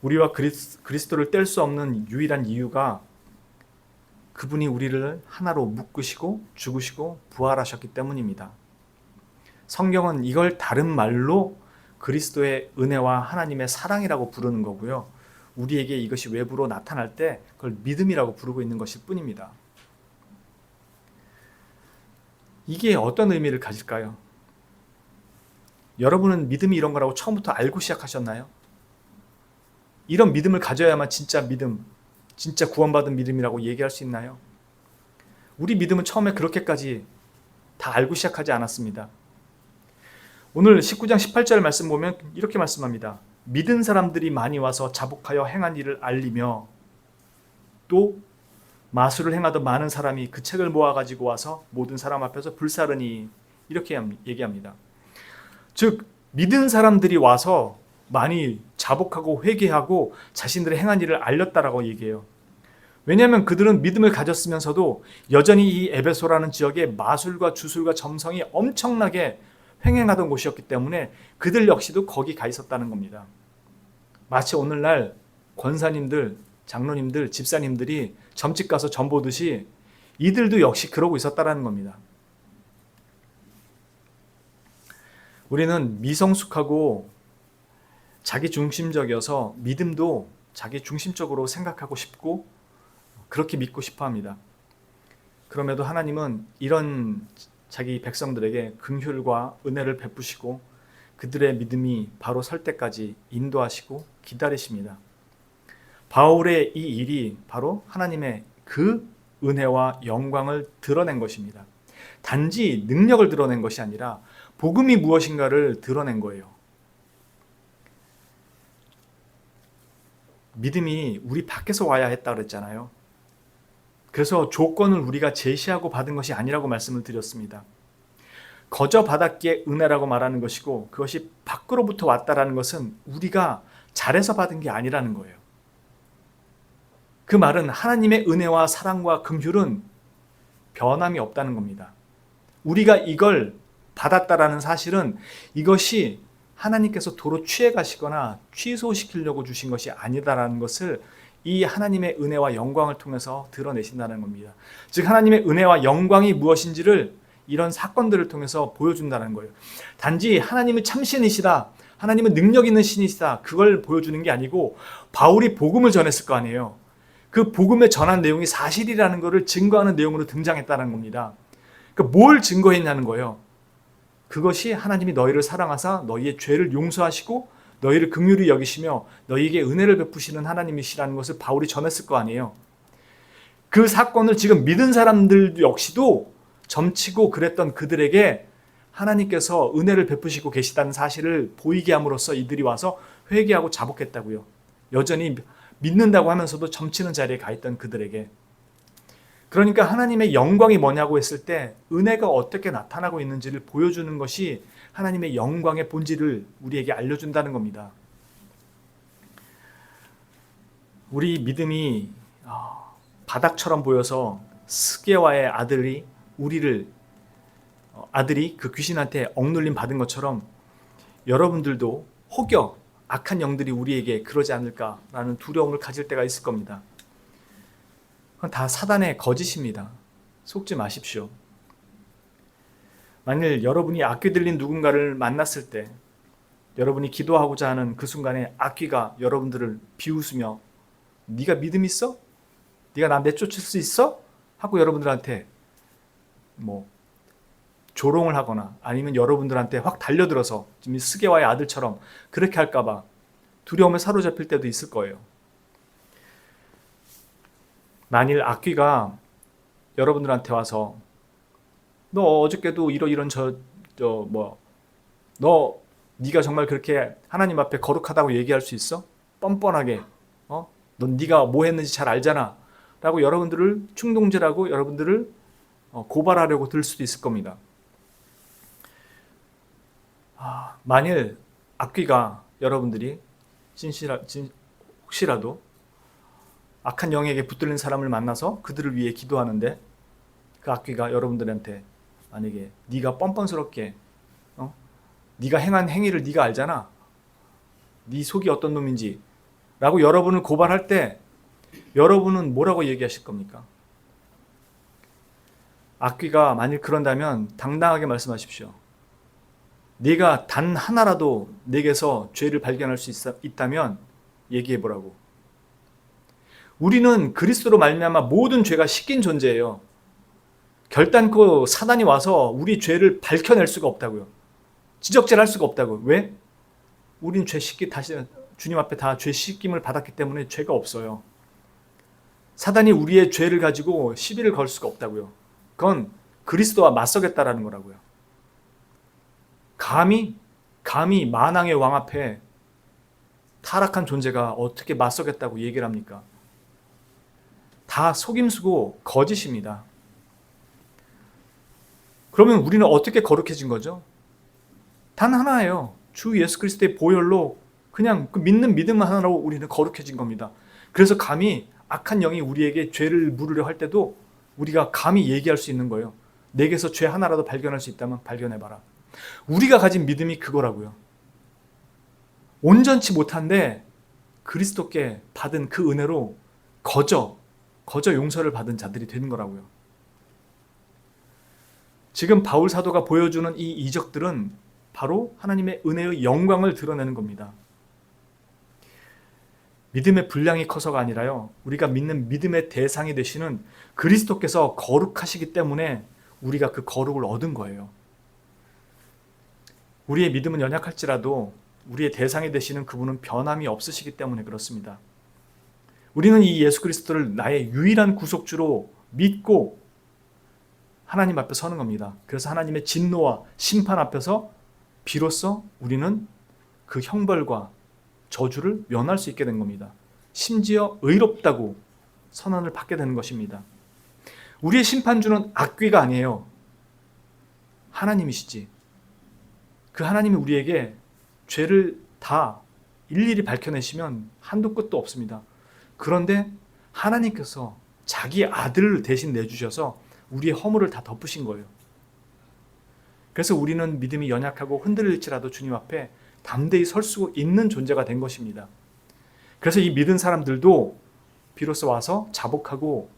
우리와 그리스도를 뗄 수 없는 유일한 이유가 그분이 우리를 하나로 묶으시고 죽으시고 부활하셨기 때문입니다. 성경은 이걸 다른 말로 그리스도의 은혜와 하나님의 사랑이라고 부르는 거고요. 우리에게 이것이 외부로 나타날 때 그걸 믿음이라고 부르고 있는 것일 뿐입니다. 이게 어떤 의미를 가질까요? 여러분은 믿음이 이런 거라고 처음부터 알고 시작하셨나요? 이런 믿음을 가져야만 진짜 믿음, 진짜 구원받은 믿음이라고 얘기할 수 있나요? 우리 믿음은 처음에 그렇게까지 다 알고 시작하지 않았습니다. 오늘 19장 18절 말씀 보면 이렇게 말씀합니다. 믿은 사람들이 많이 와서 자복하여 행한 일을 알리며 또 마술을 행하던 많은 사람이 그 책을 모아가지고 와서 모든 사람 앞에서 불사르니 이렇게 얘기합니다. 즉 믿은 사람들이 와서 많이 자복하고 회개하고 자신들의 행한 일을 알렸다라고 얘기해요. 왜냐하면 그들은 믿음을 가졌으면서도 여전히 이 에베소라는 지역에 마술과 주술과 점성이 엄청나게 횡행하던 곳이었기 때문에 그들 역시도 거기 가 있었다는 겁니다. 마치 오늘날 권사님들, 장로님들, 집사님들이 점집 가서 점 보듯이 이들도 역시 그러고 있었다는 겁니다. 우리는 미성숙하고 자기 중심적이어서 믿음도 자기 중심적으로 생각하고 싶고 그렇게 믿고 싶어 합니다. 그럼에도 하나님은 이런 자기 백성들에게 긍휼과 은혜를 베푸시고 그들의 믿음이 바로 설 때까지 인도하시고 기다리십니다. 바울의 이 일이 바로 하나님의 그 은혜와 영광을 드러낸 것입니다. 단지 능력을 드러낸 것이 아니라 복음이 무엇인가를 드러낸 거예요. 믿음이 우리 밖에서 와야 했다고 그랬잖아요. 그래서 조건을 우리가 제시하고 받은 것이 아니라고 말씀을 드렸습니다. 거저 받았기에 은혜라고 말하는 것이고 그것이 밖으로부터 왔다라는 것은 우리가 잘해서 받은 게 아니라는 거예요. 그 말은 하나님의 은혜와 사랑과 긍휼은 변함이 없다는 겁니다. 우리가 이걸 받았다라는 사실은 이것이 하나님께서 도로 취해 가시거나 취소시키려고 주신 것이 아니다라는 것을 이 하나님의 은혜와 영광을 통해서 드러내신다는 겁니다. 즉 하나님의 은혜와 영광이 무엇인지를 이런 사건들을 통해서 보여준다는 거예요. 단지 하나님은 참신이시다, 하나님은 능력 있는 신이시다, 그걸 보여주는 게 아니고 바울이 복음을 전했을 거 아니에요. 그 복음에 전한 내용이 사실이라는 것을 증거하는 내용으로 등장했다는 겁니다. 그러니까 뭘 증거했냐는 거예요. 그것이 하나님이 너희를 사랑하사 너희의 죄를 용서하시고 너희를 긍휼히 여기시며 너희에게 은혜를 베푸시는 하나님이시라는 것을 바울이 전했을 거 아니에요. 그 사건을 지금 믿은 사람들 역시도 점치고 그랬던 그들에게 하나님께서 은혜를 베푸시고 계시다는 사실을 보이게 함으로써 이들이 와서 회개하고 자복했다고요. 여전히 믿는다고 하면서도 점치는 자리에 가 있던 그들에게. 그러니까 하나님의 영광이 뭐냐고 했을 때 은혜가 어떻게 나타나고 있는지를 보여주는 것이 하나님의 영광의 본질을 우리에게 알려준다는 겁니다. 우리 믿음이 바닥처럼 보여서 스게와의 아들이 그 귀신한테 억눌림 받은 것처럼 여러분들도 혹여 악한 영들이 우리에게 그러지 않을까라는 두려움을 가질 때가 있을 겁니다. 그건 다 사단의 거짓입니다. 속지 마십시오. 만일 여러분이 악귀 들린 누군가를 만났을 때 여러분이 기도하고자 하는 그 순간에 악귀가 여러분들을 비웃으며 네가 믿음 있어? 네가 나 내쫓을 수 있어? 하고 여러분들한테 뭐 조롱을 하거나 아니면 여러분들한테 확 달려들어서 지금 스게와의 아들처럼 그렇게 할까봐 두려움에 사로잡힐 때도 있을 거예요. 만일 악귀가 여러분들한테 와서 너 어저께도 이런 너 네가 정말 그렇게 하나님 앞에 거룩하다고 얘기할 수 있어? 뻔뻔하게 넌 네가 뭐 했는지 잘 알잖아 라고 여러분들을 충동질하고 여러분들을 고발하려고 들 수도 있을 겁니다. 만일 악귀가 여러분들이 혹시라도 악한 영에게 붙들린 사람을 만나서 그들을 위해 기도하는데 그 악귀가 여러분들한테 만약에 네가 뻔뻔스럽게 네가 행한 행위를 네가 알잖아. 네 속이 어떤 놈인지 라고 여러분을 고발할 때 여러분은 뭐라고 얘기하실 겁니까? 악귀가 만일 그런다면 당당하게 말씀하십시오. 네가 단 하나라도 내게서 죄를 발견할 수 있다면 얘기해 보라고. 우리는 그리스도로 말미암아 모든 죄가 씻긴 존재예요. 결단코 사단이 와서 우리 죄를 밝혀낼 수가 없다고요. 지적질할 수가 없다고요. 왜? 우린 다시 주님 앞에 다 죄 씻김을 받았기 때문에 죄가 없어요. 사단이 우리의 죄를 가지고 시비를 걸 수가 없다고요. 그건 그리스도와 맞서겠다라는 거라고요. 감히 만왕의 왕 앞에 타락한 존재가 어떻게 맞서겠다고 얘기를 합니까? 다 속임수고 거짓입니다. 그러면 우리는 어떻게 거룩해진 거죠? 단 하나예요. 주 예수 그리스도의 보혈로 그냥 그 믿는 믿음 하나로 우리는 거룩해진 겁니다. 그래서 감히 악한 영이 우리에게 죄를 물으려 할 때도 우리가 감히 얘기할 수 있는 거예요. 내게서 죄 하나라도 발견할 수 있다면 발견해봐라. 우리가 가진 믿음이 그거라고요. 온전치 못한데 그리스도께 받은 그 은혜로 거저 용서를 받은 자들이 되는 거라고요. 지금 바울 사도가 보여주는 이 이적들은 바로 하나님의 은혜의 영광을 드러내는 겁니다. 믿음의 분량이 커서가 아니라요. 우리가 믿는 믿음의 대상이 되시는 그리스도께서 거룩하시기 때문에 우리가 그 거룩을 얻은 거예요. 우리의 믿음은 연약할지라도 우리의 대상이 되시는 그분은 변함이 없으시기 때문에 그렇습니다. 우리는 이 예수 그리스도를 나의 유일한 구속주로 믿고 하나님 앞에 서는 겁니다. 그래서 하나님의 진노와 심판 앞에서 비로소 우리는 그 형벌과 저주를 면할 수 있게 된 겁니다. 심지어 의롭다고 선언을 받게 되는 것입니다. 우리의 심판주는 악귀가 아니에요. 하나님이시지. 그 하나님이 우리에게 죄를 다 일일이 밝혀내시면 한도 끝도 없습니다. 그런데 하나님께서 자기 아들을 대신 내주셔서 우리의 허물을 다 덮으신 거예요. 그래서 우리는 믿음이 연약하고 흔들릴지라도 주님 앞에 담대히 설 수 있는 존재가 된 것입니다. 그래서 이 믿은 사람들도 비로소 와서 자복하고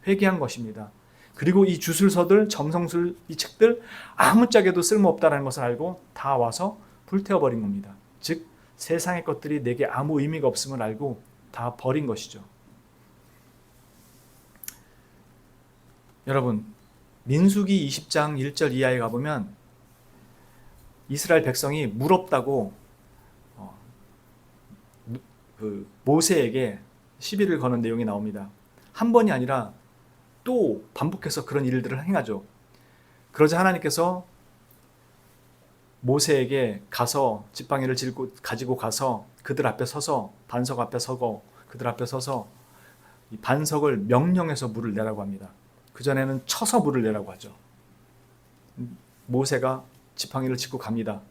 회개한 것입니다. 그리고 이 주술서들, 점성술, 이 책들 아무짝에도 쓸모없다는 것을 알고 다 와서 불태워버린 겁니다. 즉 세상의 것들이 내게 아무 의미가 없음을 알고 다 버린 것이죠. 여러분, 민수기 20장 1절 이하에 가보면 이스라엘 백성이 물 없다고 모세에게 시비를 거는 내용이 나옵니다. 한 번이 아니라 또 반복해서 그런 일들을 행하죠. 그러자 하나님께서 모세에게 가서 지팡이를 가지고 가서 그들 앞에 서서 반석 앞에 서고 그들 앞에 서서 이 반석을 명령해서 물을 내라고 합니다. 그전에는 쳐서 물을 내라고 하죠. 모세가 지팡이를 짚고 갑니다.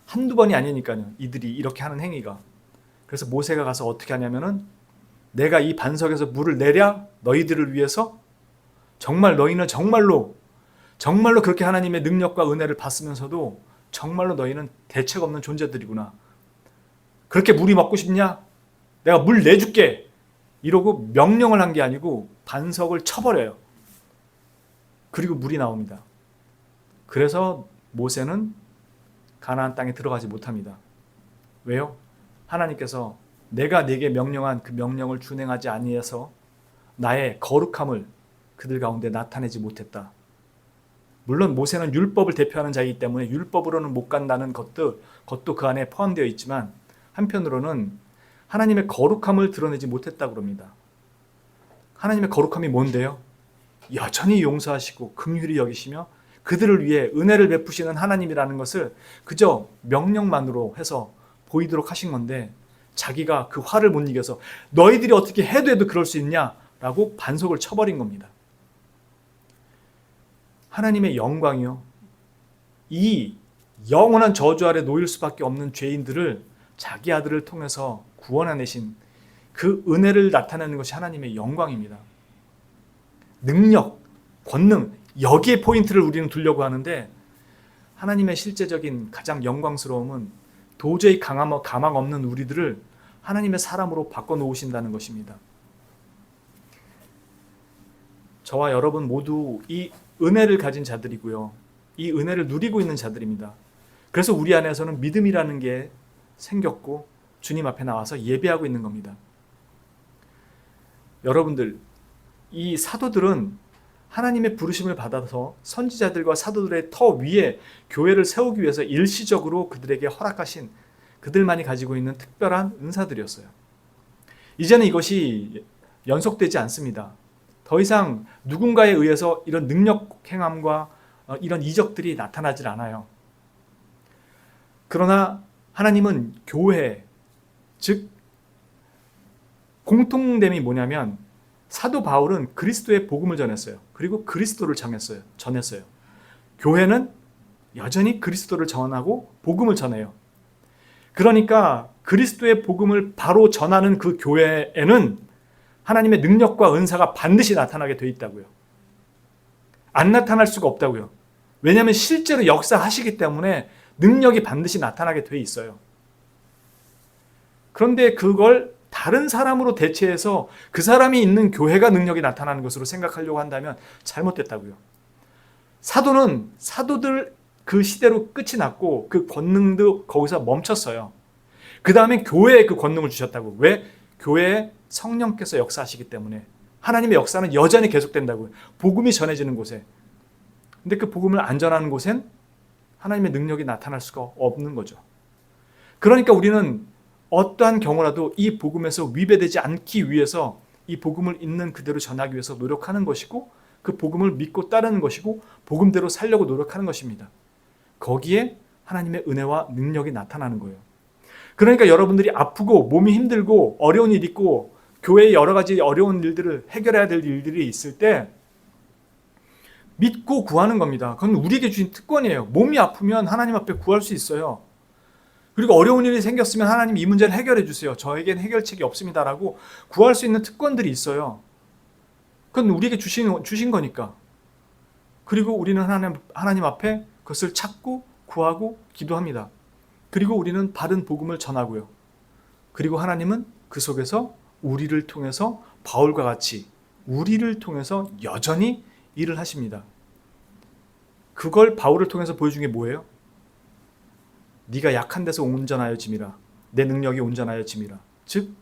한두 번이 아니니까요. 이들이 이렇게 하는 행위가. 그래서 모세가 가서 어떻게 하냐면은 내가 이 반석에서 물을 내랴 너희들을 위해서 정말 너희는 정말로 그렇게 하나님의 능력과 은혜를 받으면서도 정말로 너희는 대책 없는 존재들이구나. 그렇게 물이 먹고 싶냐? 내가 물 내줄게. 이러고 명령을 한 게 아니고 반석을 쳐버려요. 그리고 물이 나옵니다. 그래서 모세는 가나안 땅에 들어가지 못합니다. 왜요? 하나님께서 내가 네게 명령한 그 명령을 준행하지 아니해서 나의 거룩함을 그들 가운데 나타내지 못했다. 물론 모세는 율법을 대표하는 자이기 때문에 율법으로는 못 간다는 것도 그 안에 포함되어 있지만 한편으로는 하나님의 거룩함을 드러내지 못했다고 합니다. 하나님의 거룩함이 뭔데요? 여전히 용서하시고 긍휼히 여기시며 그들을 위해 은혜를 베푸시는 하나님이라는 것을 그저 명령만으로 해서 보이도록 하신 건데 자기가 그 화를 못 이겨서 너희들이 어떻게 해도 그럴 수 있냐라고 반석을 쳐버린 겁니다. 하나님의 영광이요. 이 영원한 저주 아래 놓일 수밖에 없는 죄인들을 자기 아들을 통해서 구원해내신 그 은혜를 나타내는 것이 하나님의 영광입니다. 능력, 권능, 여기에 포인트를 우리는 두려고 하는데 하나님의 실제적인 가장 영광스러움은 도저히 가망 없는 우리들을 하나님의 사람으로 바꿔놓으신다는 것입니다. 저와 여러분 모두 이 은혜를 가진 자들이고요. 이 은혜를 누리고 있는 자들입니다. 그래서 우리 안에서는 믿음이라는 게 생겼고 주님 앞에 나와서 예배하고 있는 겁니다. 여러분들, 이 사도들은 하나님의 부르심을 받아서 선지자들과 사도들의 터 위에 교회를 세우기 위해서 일시적으로 그들에게 허락하신 그들만이 가지고 있는 특별한 은사들이었어요. 이제는 이것이 연속되지 않습니다. 더 이상 누군가에 의해서 이런 능력 행함과 이런 이적들이 나타나질 않아요. 그러나 하나님은 교회, 즉 공통됨이 뭐냐면 사도 바울은 그리스도의 복음을 전했어요. 그리고 그리스도를 전했어요. 교회는 여전히 그리스도를 전하고 복음을 전해요. 그러니까 그리스도의 복음을 바로 전하는 그 교회에는 하나님의 능력과 은사가 반드시 나타나게 돼 있다고요. 안 나타날 수가 없다고요. 왜냐하면 실제로 역사하시기 때문에 능력이 반드시 나타나게 돼 있어요. 그런데 그걸 다른 사람으로 대체해서 그 사람이 있는 교회가 능력이 나타나는 것으로 생각하려고 한다면 잘못됐다고요. 사도들 그 시대로 끝이 났고 그 권능도 거기서 멈췄어요. 그 다음에 교회에 그 권능을 주셨다고. 왜? 교회에 성령께서 역사하시기 때문에 하나님의 역사는 여전히 계속된다고요. 복음이 전해지는 곳에. 근데 그 복음을 안 전하는 곳엔 하나님의 능력이 나타날 수가 없는 거죠. 그러니까 우리는 어떠한 경우라도 이 복음에서 위배되지 않기 위해서 이 복음을 있는 그대로 전하기 위해서 노력하는 것이고 그 복음을 믿고 따르는 것이고 복음대로 살려고 노력하는 것입니다. 거기에 하나님의 은혜와 능력이 나타나는 거예요. 그러니까 여러분들이 아프고 몸이 힘들고 어려운 일 있고 교회에 여러 가지 어려운 일들을 해결해야 될 일들이 있을 때 믿고 구하는 겁니다. 그건 우리에게 주신 특권이에요. 몸이 아프면 하나님 앞에 구할 수 있어요. 그리고 어려운 일이 생겼으면 하나님 이 문제를 해결해 주세요. 저에겐 해결책이 없습니다라고 구할 수 있는 특권들이 있어요. 그건 우리에게 주신 거니까. 그리고 우리는 하나님 앞에 그것을 찾고 구하고 기도합니다. 그리고 우리는 바른 복음을 전하고요. 그리고 하나님은 그 속에서 우리를 통해서 바울과 같이 우리를 통해서 여전히 일을 하십니다. 그걸 바울을 통해서 보여준 게 뭐예요? 네가 약한 데서 온전하여 짐이라. 내 능력이 온전하여 짐이라. 즉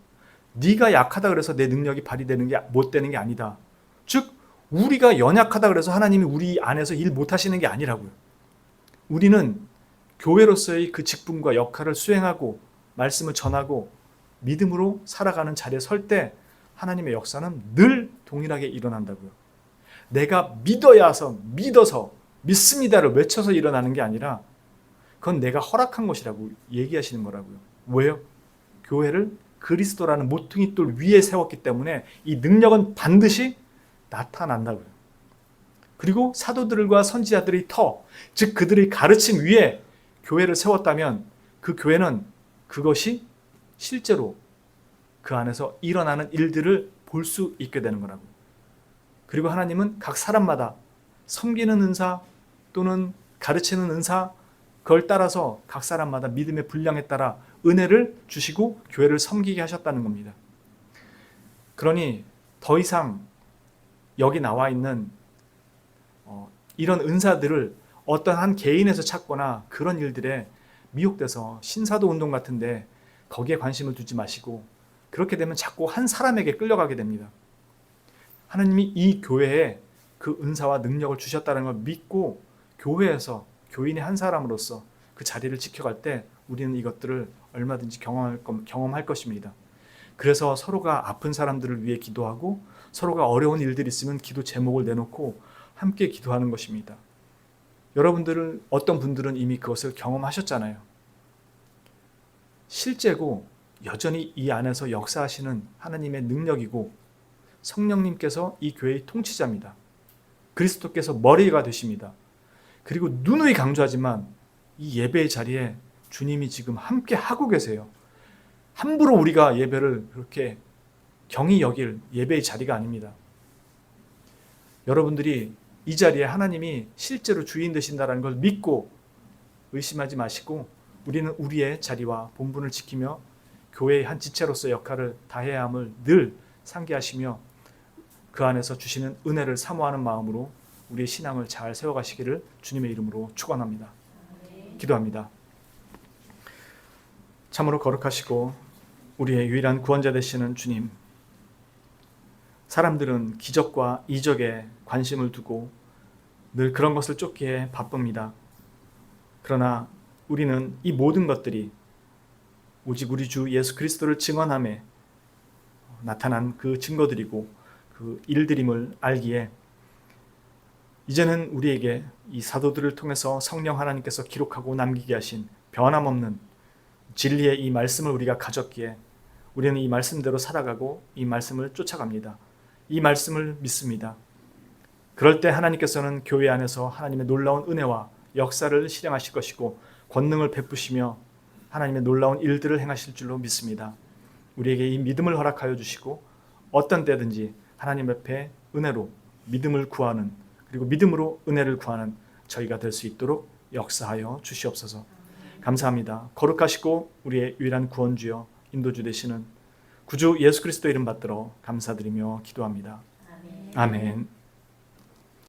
네가 약하다 그래서 내 능력이 발휘되는 게 못 되는 게 아니다. 즉 우리가 연약하다 그래서 하나님이 우리 안에서 일 못 하시는 게 아니라고요. 우리는 교회로서의 그 직분과 역할을 수행하고 말씀을 전하고 믿음으로 살아가는 자리에 설 때 하나님의 역사는 늘 동일하게 일어난다고요. 내가 믿어서 믿습니다를 외쳐서 일어나는 게 아니라 그건 내가 허락한 것이라고 얘기하시는 거라고요. 왜요? 교회를 그리스도라는 모퉁이 돌 위에 세웠기 때문에 이 능력은 반드시 나타난다고요. 그리고 사도들과 선지자들의 터, 즉 그들의 가르침 위에 교회를 세웠다면 그 교회는 그것이 실제로 그 안에서 일어나는 일들을 볼 수 있게 되는 거라고요. 그리고 하나님은 각 사람마다 섬기는 은사 또는 가르치는 은사 그걸 따라서 각 사람마다 믿음의 분량에 따라 은혜를 주시고 교회를 섬기게 하셨다는 겁니다. 그러니 더 이상 여기 나와 있는 이런 은사들을 어떤 한 개인에서 찾거나 그런 일들에 미혹돼서 신사도 운동 같은데 거기에 관심을 두지 마시고 그렇게 되면 자꾸 한 사람에게 끌려가게 됩니다. 하나님이 이 교회에 그 은사와 능력을 주셨다는 걸 믿고 교회에서 교인의 한 사람으로서 그 자리를 지켜갈 때 우리는 이것들을 얼마든지 경험할 것입니다. 그래서 서로가 아픈 사람들을 위해 기도하고 서로가 어려운 일들이 있으면 기도 제목을 내놓고 함께 기도하는 것입니다. 여러분들은 어떤 분들은 이미 그것을 경험하셨잖아요. 실제고 여전히 이 안에서 역사하시는 하나님의 능력이고 성령님께서 이 교회의 통치자입니다. 그리스도께서 머리가 되십니다. 그리고 누누이 강조하지만 이 예배의 자리에 주님이 지금 함께 하고 계세요. 함부로 우리가 예배를 그렇게 경히 여길 예배의 자리가 아닙니다. 여러분들이 이 자리에 하나님이 실제로 주인 되신다는 걸 믿고 의심하지 마시고 우리는 우리의 자리와 본분을 지키며 교회의 한 지체로서 역할을 다해야 함을 늘 상기하시며 그 안에서 주시는 은혜를 사모하는 마음으로 우리의 신앙을 잘 세워가시기를 주님의 이름으로 축원합니다. 기도합니다. 참으로 거룩하시고 우리의 유일한 구원자 되시는 주님, 사람들은 기적과 이적에 관심을 두고 늘 그런 것을 쫓기에 바쁩니다. 그러나 우리는 이 모든 것들이 오직 우리 주 예수 그리스도를 증언함에 나타난 그 증거들이고 그 일들임을 알기에 이제는 우리에게 이 사도들을 통해서 성령 하나님께서 기록하고 남기게 하신 변함없는 진리의 이 말씀을 우리가 가졌기에 우리는 이 말씀대로 살아가고 이 말씀을 쫓아갑니다. 이 말씀을 믿습니다. 그럴 때 하나님께서는 교회 안에서 하나님의 놀라운 은혜와 역사를 실행하실 것이고 권능을 베푸시며 하나님의 놀라운 일들을 행하실 줄로 믿습니다. 우리에게 이 믿음을 허락하여 주시고 어떤 때든지 하나님 앞에 은혜로 믿음을 구하는 그리고 믿음으로 은혜를 구하는 저희가 될 수 있도록 역사하여 주시옵소서. 감사합니다. 거룩하시고 우리의 유일한 구원주여 인도주 되시는 구주 예수 그리스도 이름 받들어 감사드리며 기도합니다. 아멘.